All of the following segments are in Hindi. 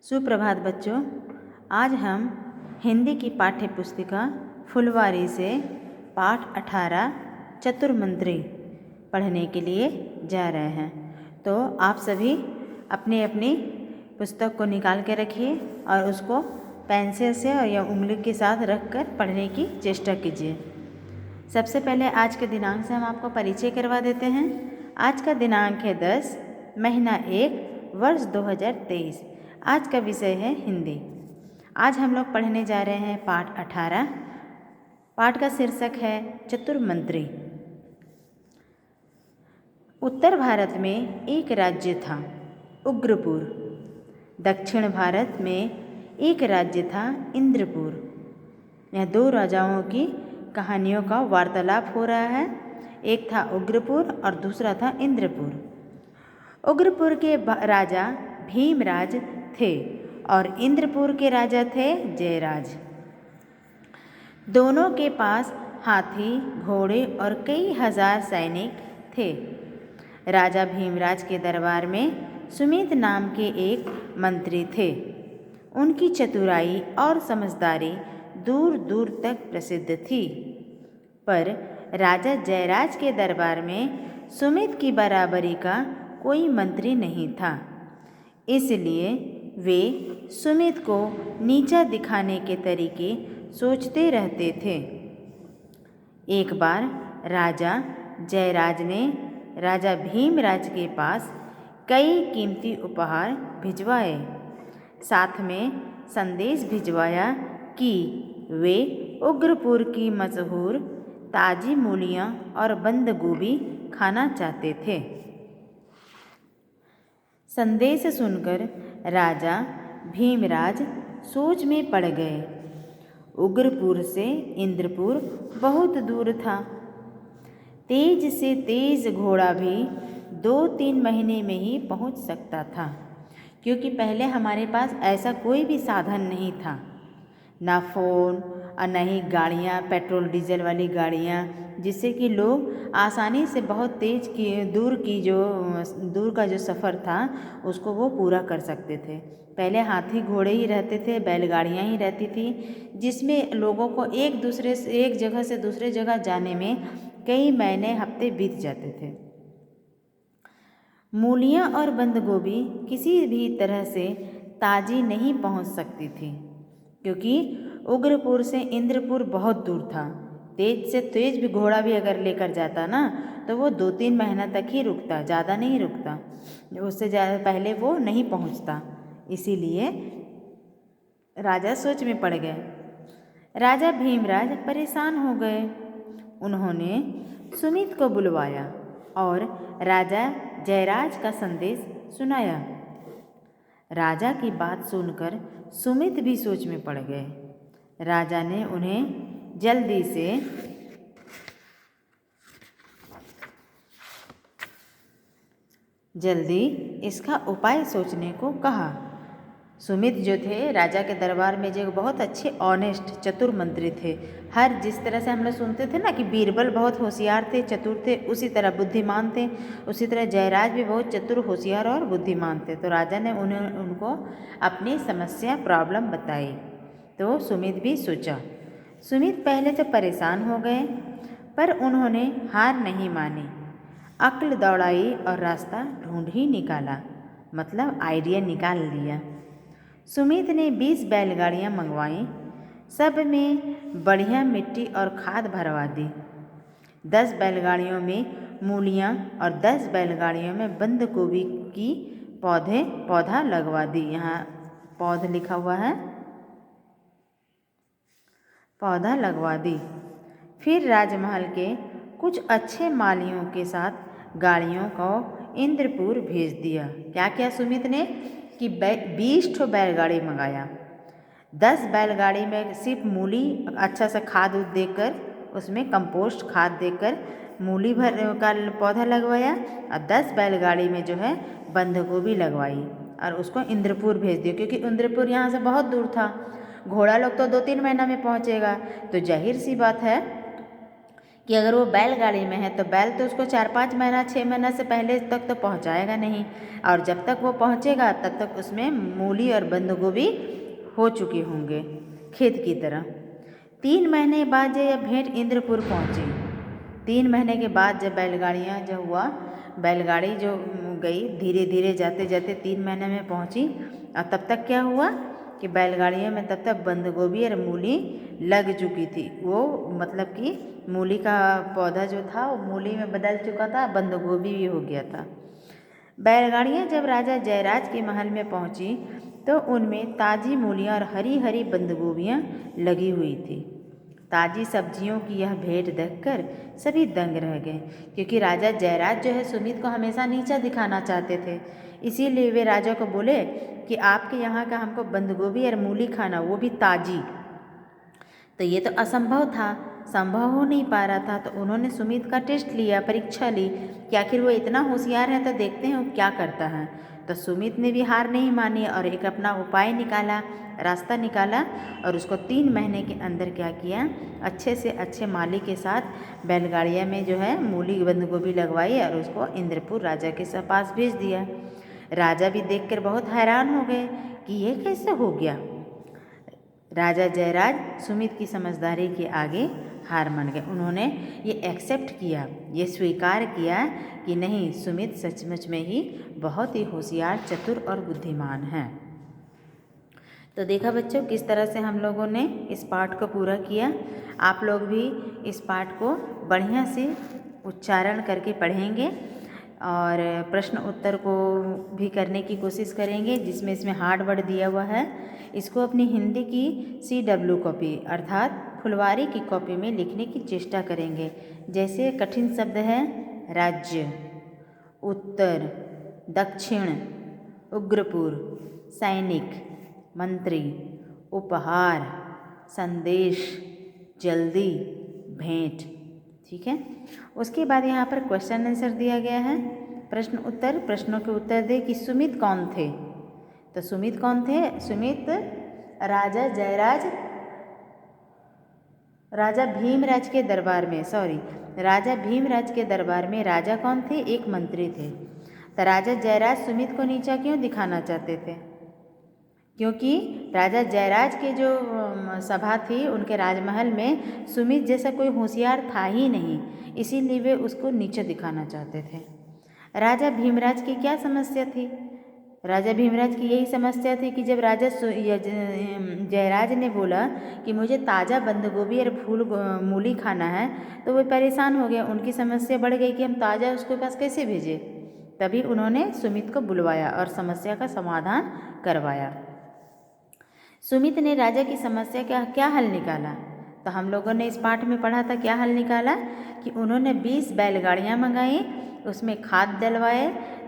सुप्रभात बच्चों। आज हम हिंदी की पाठ्य पुस्तिका फुलवारी से पाठ 18 चतुर्मंत्री पढ़ने के लिए जा रहे हैं। तो आप सभी अपनी अपनी पुस्तक को निकाल के रखिए और उसको पेंसिल से और या उंगली के साथ रख कर पढ़ने की चेष्टा कीजिए। सबसे पहले आज के दिनांक से हम आपको परिचय करवा देते हैं। आज का दिनांक है 10 महीना 1 वर्ष 2023। आज का विषय है हिंदी। आज हम लोग पढ़ने जा रहे हैं पाठ 18। पाठ का शीर्षक है चतुर्मंत्री। उत्तर भारत में एक राज्य था उग्रपुर। दक्षिण भारत में एक राज्य था इंद्रपुर। यह दो राजाओं की कहानियों का वार्तालाप हो रहा है। एक था उग्रपुर और दूसरा था इंद्रपुर। उग्रपुर के राजा भीमराज थे और इंद्रपुर के राजा थे जयराज। दोनों के पास हाथी, घोड़े और कई हजार सैनिक थे। राजा भीमराज के दरबार में सुमित नाम के एक मंत्री थे। उनकी चतुराई और समझदारी दूर दूर तक प्रसिद्ध थी। पर राजा जयराज के दरबार में सुमित की बराबरी का कोई मंत्री नहीं था। इसलिए वे सुमित को नीचा दिखाने के तरीके सोचते रहते थे। एक बार राजा जयराज ने राजा भीमराज के पास कई कीमती उपहार भिजवाए। साथ में संदेश भिजवाया कि वे उग्रपुर की मशहूर ताजी मूलियाँ और बंद गोभी खाना चाहते थे। संदेश सुनकर राजा भीमराज सोच में पड़ गए। उग्रपुर से इंद्रपुर बहुत दूर था। तेज से तेज घोड़ा भी 2-3 महीने में ही पहुंच सकता था, क्योंकि पहले हमारे पास ऐसा कोई भी साधन नहीं था, ना फ़ोन और न ही गाड़ियाँ, पेट्रोल डीजल वाली गाड़ियाँ, जिससे कि लोग आसानी से बहुत तेज़ दूर का जो सफ़र था उसको वो पूरा कर सकते थे। पहले हाथी घोड़े ही रहते थे, बैलगाड़ियाँ ही रहती थी, जिसमें लोगों को एक जगह से दूसरे जगह जाने में कई महीने हफ्ते बीत जाते थे। मूलियाँ और बंद गोभी किसी भी तरह से ताज़ी नहीं पहुंच सकती थी, क्योंकि उग्रपुर से इंद्रपुर बहुत दूर था। तेज से तेज भी घोड़ा भी अगर लेकर जाता ना तो वो 2-3 महीना तक ही रुकता, ज़्यादा नहीं रुकता। उससे ज़्यादा पहले वो नहीं पहुंचता। इसीलिए राजा सोच में पड़ गए। राजा भीमराज परेशान हो गए। उन्होंने सुमित को बुलवाया और राजा जयराज का संदेश सुनाया। राजा की बात सुनकर सुमित भी सोच में पड़ गए। राजा ने उन्हें जल्दी इसका उपाय सोचने को कहा। सुमित जो थे राजा के दरबार में जो बहुत अच्छे ऑनेस्ट चतुर मंत्री थे। हर जिस तरह से हम लोग सुनते थे ना कि बीरबल बहुत होशियार थे, चतुर थे, उसी तरह बुद्धिमान थे, उसी तरह जयराज भी बहुत चतुर, होशियार और बुद्धिमान थे। तो राजा ने उनको अपनी समस्या, प्रॉब्लम बताई। तो सुमित भी सोचा। सुमित पहले तो परेशान हो गए, पर उन्होंने हार नहीं मानी। अक्ल दौड़ाई और रास्ता ढूंढ ही निकाला, मतलब आइडिया निकाल लिया। सुमित ने 20 बैलगाड़ियाँ मंगवाईं। सब में बढ़िया मिट्टी और खाद भरवा दी। 10 बैलगाड़ियों में मूलियाँ और 10 बैलगाड़ियों में बंद गोभी की पौधा लगवा दी। यहाँ पौध लिखा हुआ है, पौधा लगवा दी। फिर राजमहल के कुछ अच्छे मालियों के साथ गाड़ियों को इंद्रपुर भेज दिया। क्या क्या सुमित ने कि 20 ठो बैलगाड़ी मंगाया। 10 बैलगाड़ी में सिर्फ मूली अच्छा सा खाद देकर, उसमें कंपोस्ट खाद देकर मूली भर का पौधा लगवाया और 10 बैलगाड़ी में जो है बंद गोभी लगवाई और उसको इंद्रपुर भेज दिया, क्योंकि इंद्रपुर यहाँ से बहुत दूर था। घोड़ा लोग तो 2-3 महीना में पहुँचेगा, तो जाहिर सी बात है कि अगर वो बैलगाड़ी में है तो बैल तो उसको 4-5 महीना 6 महीना से पहले तक तो पहुंचाएगा नहीं, और जब तक वो पहुंचेगा तब तक उसमें मूली और बंद गोभी हो चुके होंगे खेत की तरह। 3 महीने बाद यह भेंट इंद्रपुर पहुंची। 3 महीने के बाद जब बैलगाड़ियाँ जो हुआ, बैलगाड़ी जो गई धीरे धीरे जाते जाते 3 महीने में पहुंची, और तब तक क्या हुआ कि बैलगाड़ियों में तब तक बंद गोभी और मूली लग चुकी थी। वो मतलब कि मूली का पौधा जो था वो मूली में बदल चुका था, बंद गोभी भी हो गया था। बैलगाड़ियाँ जब राजा जयराज के महल में पहुंची तो उनमें ताज़ी मूलियाँ और हरी हरी बंद गोभियाँ लगी हुई थी। ताज़ी सब्जियों की यह भेंट देखकर सभी दंग रह गए, क्योंकि राजा जयराज जो है सुमित को हमेशा नीचा दिखाना चाहते थे। इसीलिए वे राजा को बोले कि आपके यहाँ का हमको बंद गोभी और मूली खाना, वो भी ताज़ी। तो ये तो असंभव था, संभव हो नहीं पा रहा था। तो उन्होंने सुमित का टेस्ट लिया, परीक्षा ली कि आखिर वो इतना होशियार है, तो देखते हैं वो क्या करता है। तो सुमित ने भी हार नहीं मानी और एक अपना उपाय निकाला, रास्ता निकाला, और उसको 3 महीने के अंदर क्या किया, अच्छे से अच्छे माली के साथ बैलगाड़िया में जो है मूली बंद गोभी लगवाई और उसको इंद्रपुर राजा के पास भेज दिया। राजा भी देखकर बहुत हैरान हो गए कि ये कैसे हो गया। राजा जयराज सुमित की समझदारी के आगे हार मान गए। उन्होंने ये एक्सेप्ट किया, ये स्वीकार किया कि नहीं, सुमित सचमुच में ही बहुत ही होशियार, चतुर और बुद्धिमान है। तो देखा बच्चों किस तरह से हम लोगों ने इस पाठ को पूरा किया। आप लोग भी इस पाठ को बढ़िया से उच्चारण करके पढ़ेंगे और प्रश्न उत्तर को भी करने की कोशिश करेंगे, जिसमें इसमें हार्ड वर्ड दिया हुआ है। इसको अपनी हिंदी की CW कॉपी अर्थात फुलवारी की कॉपी में लिखने की चेष्टा करेंगे। जैसे कठिन शब्द है राज्य, उत्तर, दक्षिण, उग्रपुर, सैनिक, मंत्री, उपहार, संदेश, जल्दी, भेंट। ठीक है। उसके बाद यहाँ पर क्वेश्चन आंसर दिया गया है, प्रश्न उत्तर। प्रश्नों के उत्तर दे कि सुमित कौन थे। तो सुमित कौन थे? सुमित राजा जयराज, राजा भीमराज के दरबार में, राजा भीमराज के दरबार में राजा कौन थे? एक मंत्री थे। तो राजा जयराज सुमित को नीचा क्यों दिखाना चाहते थे? क्योंकि राजा जयराज के जो सभा थी, उनके राजमहल में सुमित जैसा कोई होशियार था ही नहीं, इसीलिए वे उसको नीचे दिखाना चाहते थे। राजा भीमराज की क्या समस्या थी? राजा भीमराज की यही समस्या थी कि जब राजा जयराज ने बोला कि मुझे ताज़ा बंद गोभी और मूली खाना है, तो वे परेशान हो गए। उनकी समस्या बढ़ गई कि हम ताज़ा उसके पास कैसे भेजें। तभी उन्होंने सुमित को बुलवाया और समस्या का समाधान करवाया। सुमित ने राजा की समस्या का क्या हल निकाला? तो हम लोगों ने इस पाठ में पढ़ा था, क्या हल निकाला कि उन्होंने 20 बैलगाड़ियाँ मंगाई, उसमें खाद डलवाए,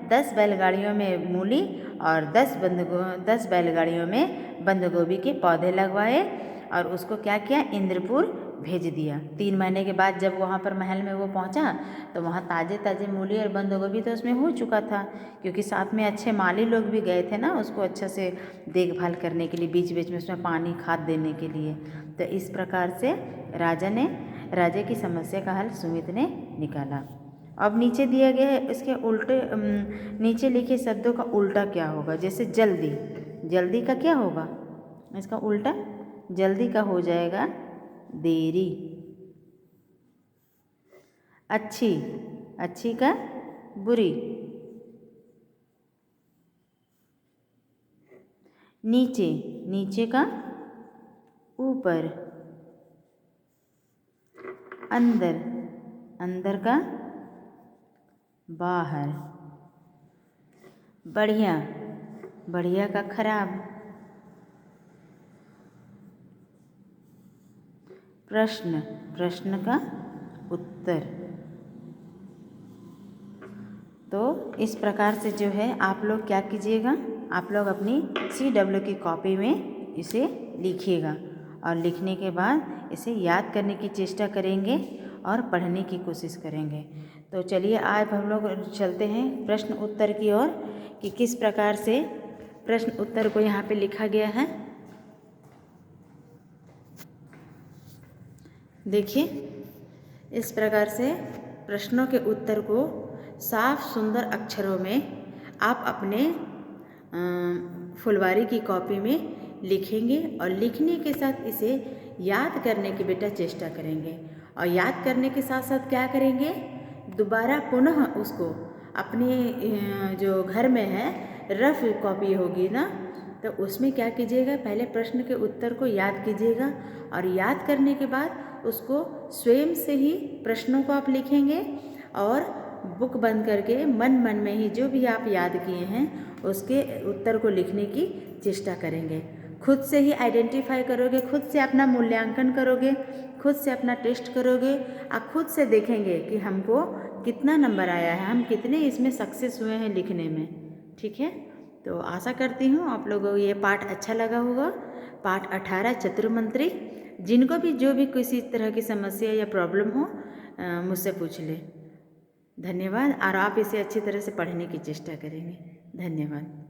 10 बैलगाड़ियों में मूली और 10 बैलगाड़ियों में बंद गोभी के पौधे लगवाए और उसको क्या किया, इंद्रपुर भेज दिया। 3 महीने के बाद जब वहाँ पर महल में वो पहुँचा तो वहाँ ताज़े ताज़े मूली और बंद गोभी तो उसमें हो चुका था, क्योंकि साथ में अच्छे माली लोग भी गए थे ना उसको अच्छा से देखभाल करने के लिए, बीच बीच में उसमें पानी खाद देने के लिए। तो इस प्रकार से राजा की समस्या का हल सुमित ने निकाला। अब नीचे दिया गया है, इसके उल्टे नीचे लिखे शब्दों का उल्टा क्या होगा। जैसे जल्दी, जल्दी का क्या होगा? इसका उल्टा जल्दी का हो जाएगा देरी। अच्छी, अच्छी का बुरी। नीचे, नीचे का ऊपर। अंदर, अंदर का बाहर। बढ़िया, बढ़िया का खराब। प्रश्न, प्रश्न का उत्तर। तो इस प्रकार से जो है आप लोग क्या कीजिएगा, आप लोग अपनी CW की कॉपी में इसे लिखिएगा और लिखने के बाद इसे याद करने की चेष्टा करेंगे और पढ़ने की कोशिश करेंगे। तो चलिए आज हम लोग चलते हैं प्रश्न उत्तर की ओर कि किस प्रकार से प्रश्न उत्तर को यहाँ पे लिखा गया है। देखिए, इस प्रकार से प्रश्नों के उत्तर को साफ सुंदर अक्षरों में आप अपने फुलवारी की कॉपी में लिखेंगे और लिखने के साथ इसे याद करने की बेटा चेष्टा करेंगे। और याद करने के साथ साथ क्या करेंगे, दोबारा पुनः उसको अपने जो घर में है रफ कॉपी होगी ना, तो उसमें क्या कीजिएगा, पहले प्रश्न के उत्तर को याद कीजिएगा और याद करने के बाद उसको स्वयं से ही प्रश्नों को आप लिखेंगे और बुक बंद करके मन मन में ही जो भी आप याद किए हैं उसके उत्तर को लिखने की चेष्टा करेंगे। खुद से ही आइडेंटिफाई करोगे, खुद से अपना मूल्यांकन करोगे, खुद से अपना टेस्ट करोगे, आप खुद से देखेंगे कि हमको कितना नंबर आया है, हम कितने इसमें सक्सेस हुए हैं लिखने में। ठीक है, तो आशा करती हूँ आप लोगों को ये पाठ अच्छा लगा होगा। पाठ 18 चतुर्मंत्री। जिनको भी जो भी किसी तरह की समस्या या प्रॉब्लम हो मुझसे पूछ ले। धन्यवाद। और आप इसे अच्छी तरह से पढ़ने की चेष्टा करेंगे। धन्यवाद।